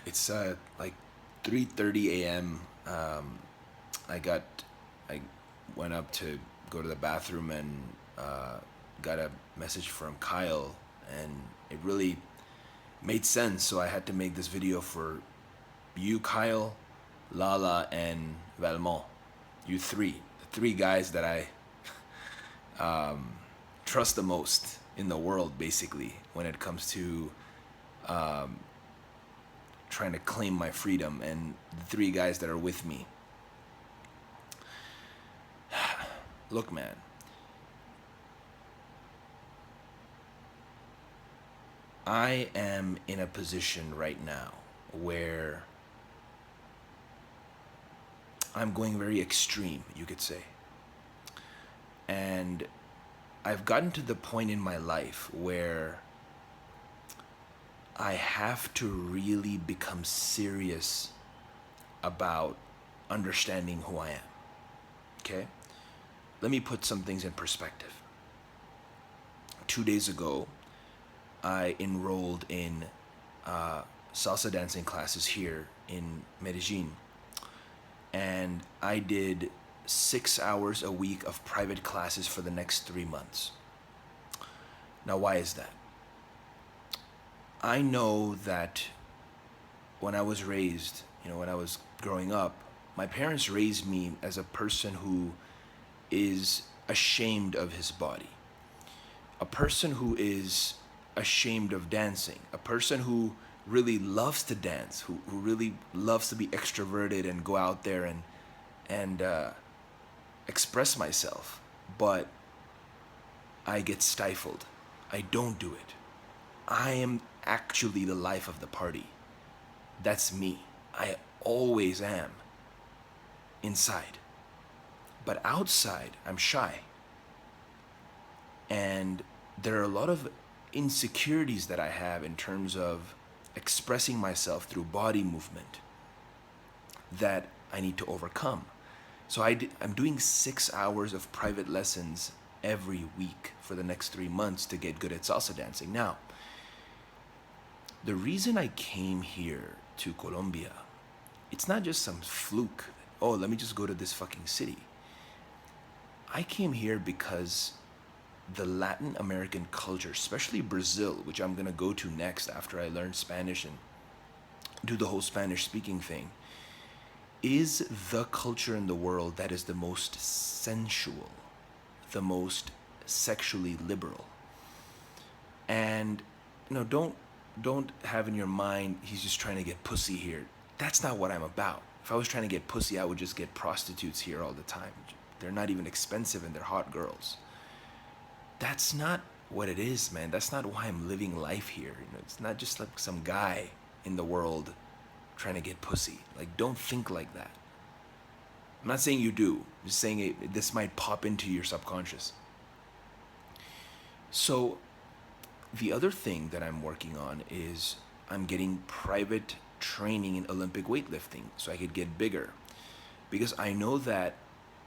It's like 3:30 a.m. I got I went up to go to the bathroom and got a message from Kyle, and it really made sense. So I had to make this video for you, Kyle, Lala, and Valmont. You three, the three guys that I trust the most in the world, basically, when it comes to trying to claim my freedom, and the three guys that are with me. Look, man, I am in a position right now where I'm going very extreme, you could say. And I've gotten to the point in my life where I have to really become serious about understanding who I am. Okay? Let me put some things in perspective. 2 days ago, I enrolled in salsa dancing classes here in Medellin. And I did 6 hours a week of private classes for the next 3 months. Now, why is that? I know that when I was raised, when I was growing up, my parents raised me as a person who is ashamed of his body, a person who is ashamed of dancing, a person who really loves to dance, who really loves to be extroverted and go out there and express myself. But I get stifled. I don't do it. I am actually the life of the party. That's me. I always am inside. But outside, I'm shy. And there are a lot of insecurities that I have in terms of expressing myself through body movement that I need to overcome. So I'm doing 6 hours of private lessons every week for the next 3 months to get good at salsa dancing. Now, the reason I came here to Colombia, it's not just some fluke. Oh, let me just go to this fucking city. I came here because the Latin American culture, especially Brazil, which I'm gonna go to next after I learn Spanish and do the whole Spanish speaking thing, is the culture in the world that is the most sensual, the most sexually liberal. And don't have in your mind he's just trying to get pussy here. That's not what I'm about. If I was trying to get pussy, I would just get prostitutes here all the time. They're not even expensive and they're hot girls. That's not what it is, man. That's not why I'm living life here. It's not just like some guy in the world trying to get pussy. Like, don't think like that. I'm not saying you do. I'm just saying this might pop into your subconscious. So, the other thing that I'm working on is I'm getting private training in Olympic weightlifting so I could get bigger. Because I know that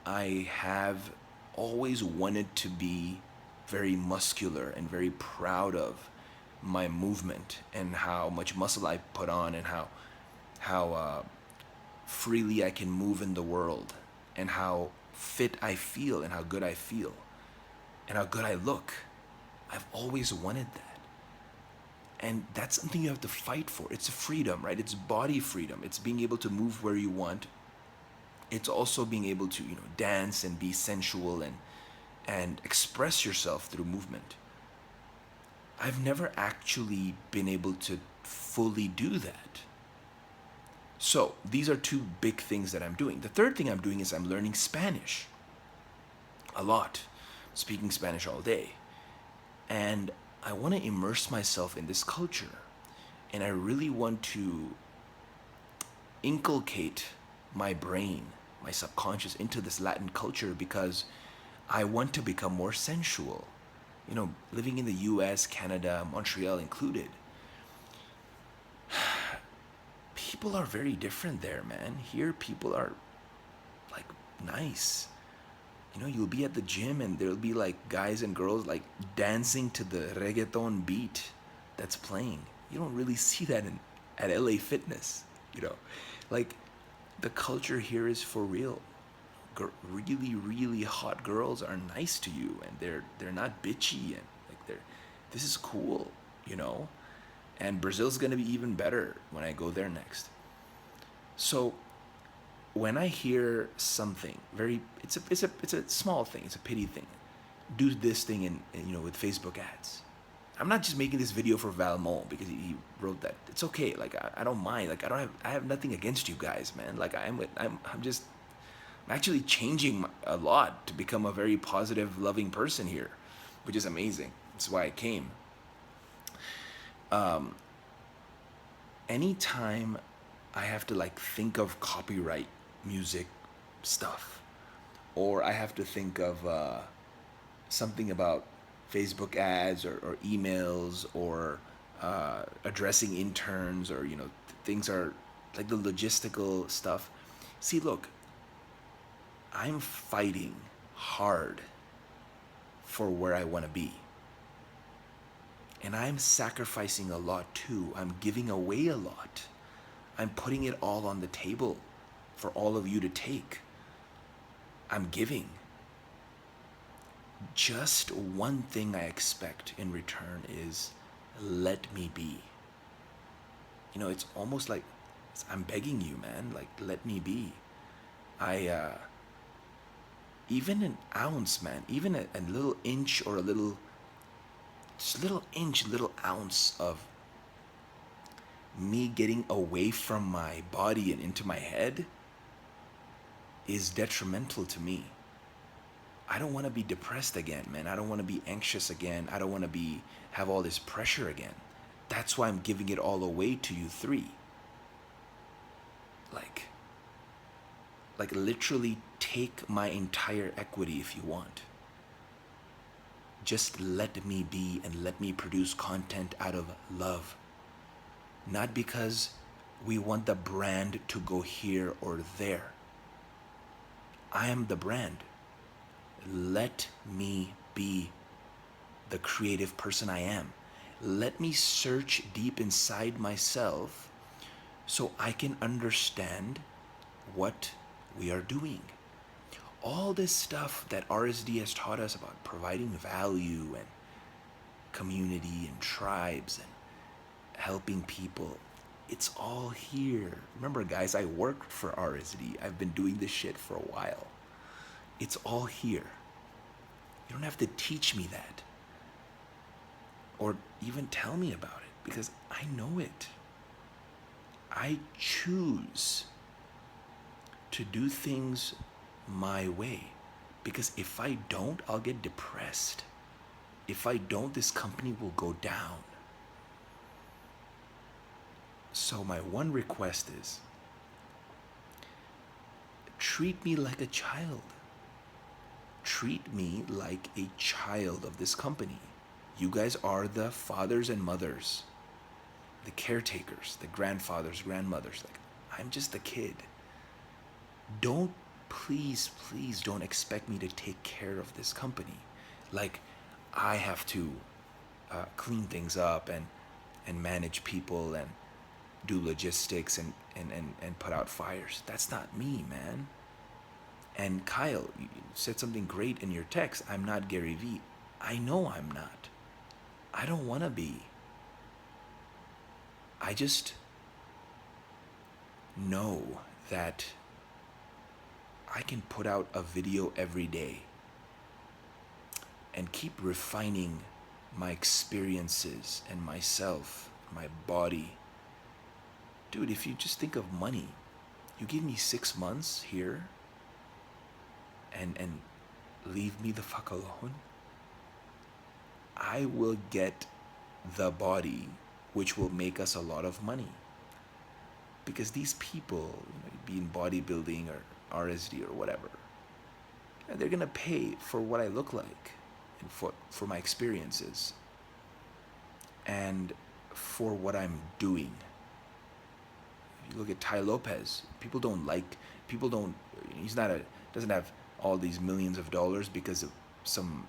I have always wanted to be very muscular and very proud of my movement and how much muscle I put on and how freely I can move in the world and how fit I feel and how good I feel and how good I look. I've always wanted that. And that's something you have to fight for. It's a freedom, right? It's body freedom. It's being able to move where you want. It's also being able to, dance and be sensual and express yourself through movement. I've never actually been able to fully do that. So these are two big things that I'm doing. The third thing I'm doing is I'm learning Spanish a lot, speaking Spanish all day. And I want to immerse myself in this culture. And I really want to inculcate my brain, my subconscious into this Latin culture because I want to become more sensual. Living in the US, Canada, Montreal included, people are very different there, man. Here, people are like nice. You'll be at the gym and there'll be like guys and girls like dancing to the reggaeton beat that's playing. You don't really see that at LA Fitness, you know. Like, the culture here is for real. Really, really hot girls are nice to you, and they're not bitchy, and like this is cool, you know. And Brazil's gonna be even better when I go there next. So when I hear something very, it's a small thing, it's a pity thing. Do this thing with Facebook ads. I'm not just making this video for Valmont because he wrote that. It's okay. Like I don't mind. Like I have nothing against you guys, man. Like I'm just I'm actually changing a lot to become a very positive, loving person here, which is amazing. That's why I came. Anytime I have to like think of copyright music stuff, or I have to think of something about Facebook ads or emails or addressing interns or things are like the logistical stuff. See, look, I'm fighting hard for where I want to be. And I'm sacrificing a lot too. I'm giving away a lot. I'm putting it all on the table for all of you to take. I'm giving. Just one thing I expect in return is let me be. It's almost like I'm begging you, man. Like, let me be. Even an ounce, man, even a little inch or just a little inch, little ounce of me getting away from my body and into my head is detrimental to me. I don't want to be depressed again, man. I don't want to be anxious again. I don't want to have all this pressure again. That's why I'm giving it all away to you three. Like literally take my entire equity if you want. Just let me be and let me produce content out of love. Not because we want the brand to go here or there. I am the brand. Let me be the creative person I am. Let me search deep inside myself so I can understand what we are doing. All this stuff that RSD has taught us about providing value and community and tribes and helping people, it's all here. Remember, guys, I worked for RSD. I've been doing this shit for a while. It's all here. You don't have to teach me that or even tell me about it because I know it. I choose to do things my way because if I don't, I'll get depressed. If I don't, this company will go down. So my one request is treat me like a child. Treat me like a child of this company. You guys are the fathers and mothers, the caretakers, the grandfathers, grandmothers. Like, I'm just a kid. Please don't expect me to take care of this company. Like, I have to clean things up and manage people and do logistics and put out fires. That's not me, man. And Kyle, you said something great in your text. I'm not Gary Vee. I know I'm not. I don't want to be. I just know that I can put out a video every day and keep refining my experiences and myself, my body. Dude, if you just think of money, you give me 6 months here and leave me the fuck alone, I will get the body which will make us a lot of money. Because these people, be in bodybuilding or RSD or whatever, they're gonna pay for what I look like and for my experiences and for what I'm doing. If you look at Tai Lopez, doesn't have all these millions of dollars because of some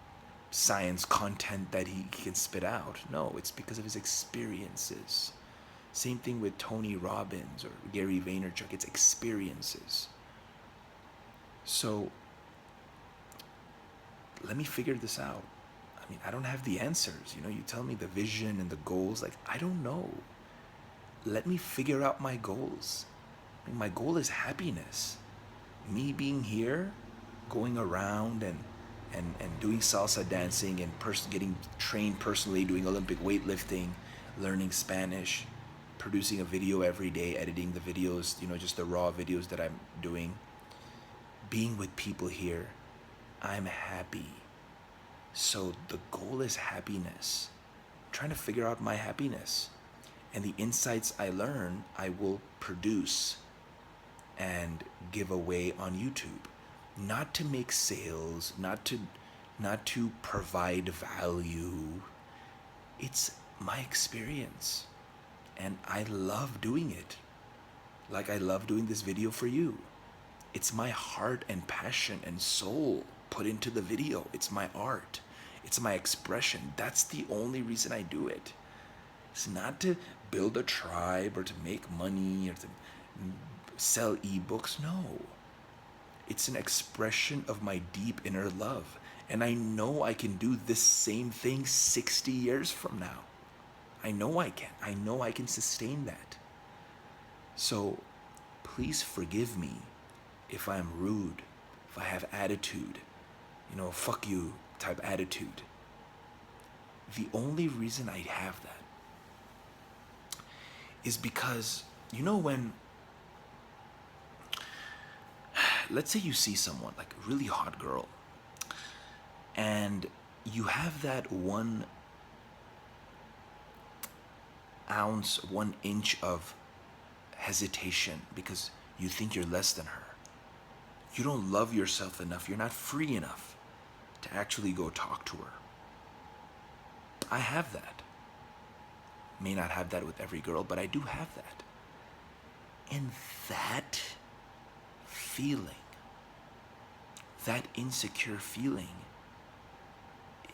science content that he can spit out. No, it's because of his experiences. Same thing with Tony Robbins or Gary Vaynerchuk. It's experiences. So let me figure this out. I mean, I don't have the answers. You tell me the vision and the goals. Like, I don't know. Let me figure out my goals. I mean, my goal is happiness. Me being here, going around and doing salsa dancing and getting trained personally, doing Olympic weightlifting, learning Spanish, producing a video every day, editing the videos, just the raw videos that I'm doing, being with people here. I'm happy. So the goal is happiness. I'm trying to figure out my happiness. And the insights I learn, I will produce and give away on YouTube. Not to make sales, not to provide value. It's my experience. And I love doing it. Like I love doing this video for you. It's my heart and passion and soul put into the video. It's my art. It's my expression. That's the only reason I do it. It's not to build a tribe or to make money or to sell ebooks. No. It's an expression of my deep inner love. And I know I can do this same thing 60 years from now. I know I can. I know I can sustain that. So please forgive me if I'm rude, if I have attitude, fuck you type attitude. The only reason I have that is because, when, let's say you see someone, like a really hot girl, and you have that 1 ounce, 1 inch of hesitation because you think you're less than her. You don't love yourself enough. You're not free enough to actually go talk to her. I have that. May not have that with every girl, but I do have that. And that feeling, that insecure feeling,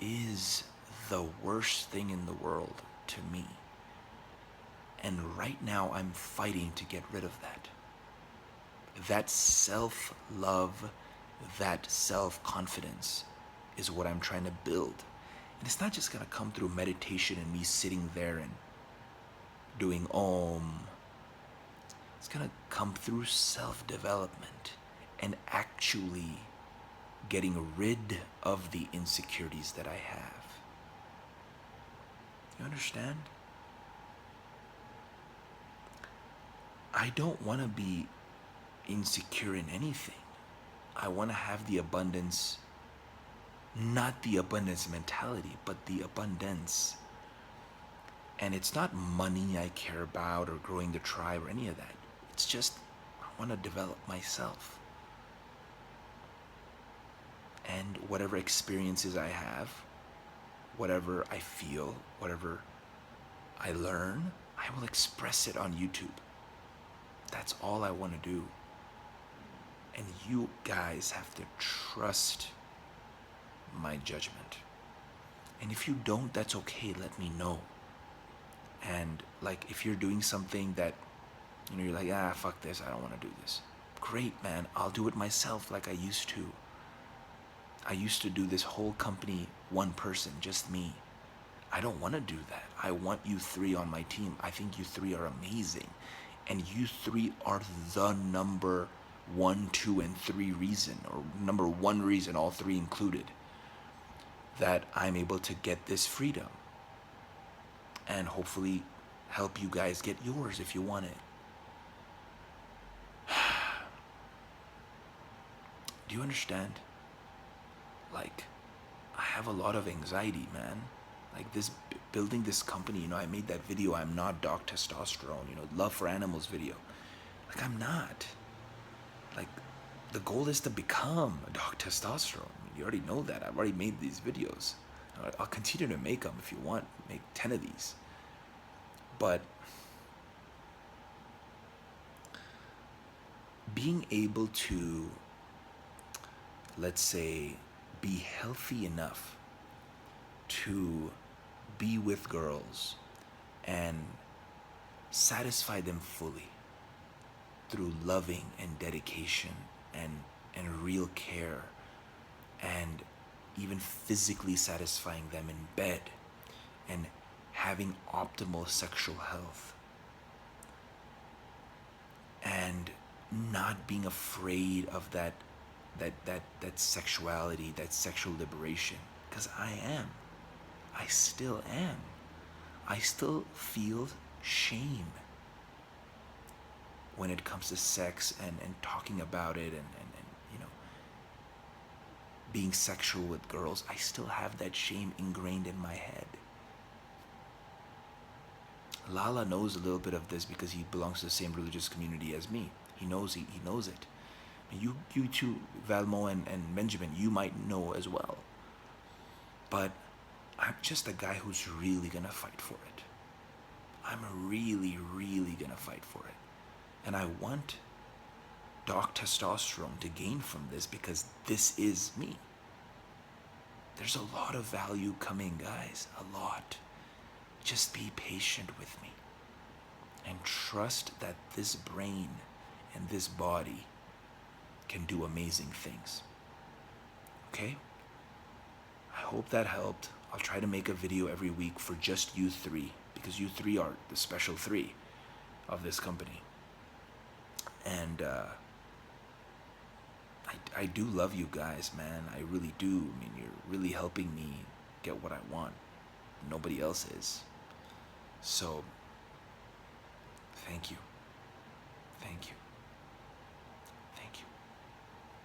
is the worst thing in the world to me. And right now I'm fighting to get rid of that. That self-love, that self-confidence is what I'm trying to build. And it's not just gonna come through meditation and me sitting there and doing Om. It's gonna come through self-development and actually getting rid of the insecurities that I have. You understand? I don't want to be insecure in anything. I want to have the abundance, not the abundance mentality, but the abundance. And it's not money I care about or growing the tribe or any of that. It's just I want to develop myself. And whatever experiences I have, whatever I feel, whatever I learn, I will express it on YouTube. That's all I want to do. And you guys have to trust my judgment. And if you don't, that's okay. Let me know. And like if you're doing something that, you're like, fuck this, I don't want to do this. Great, man. I'll do it myself like I used to. I used to do this whole company, one person, just me. I don't want to do that. I want you 3 on my team. I think you 3 are amazing. And you 3 are the number 1, 2, and 3 reason, or number 1 reason, all 3 included, that I'm able to get this freedom. And hopefully help you guys get yours if you want it. Do you understand? Like, I have a lot of anxiety, man. Like this, building this company, I made that video, I'm not Doc Testosterone, Love for Animals video. Like, I'm not. Like, the goal is to become a Doc Testosterone. You already know that. I've already made these videos. I'll continue to make them if you want. Make 10 of these. But being able to, let's say, be healthy enough to be with girls and satisfy them fully through loving and dedication and real care, and even physically satisfying them in bed, and having optimal sexual health, and not being afraid of that sexuality, that sexual liberation. Because I still am. I still feel shame when it comes to sex, and talking about it, and you know, being sexual with girls. I still have that shame ingrained in my head. Lala knows a little bit of this because he belongs to the same religious community as me. He knows it. You too, Valmo and Benjamin, you might know as well. But I'm just a guy who's really gonna fight for it. I'm really, really gonna fight for it. And I want Doc Testosterone to gain from this, because this is me. There's a lot of value coming, guys. A lot. Just be patient with me. And trust that this brain and this body can do amazing things. Okay? I hope that helped. I'll try to make a video every week for just you three, because you three are the special three of this company. And I do love you guys, man. I really do. I mean, you're really helping me get what I want. Nobody else is. So, thank you. Thank you.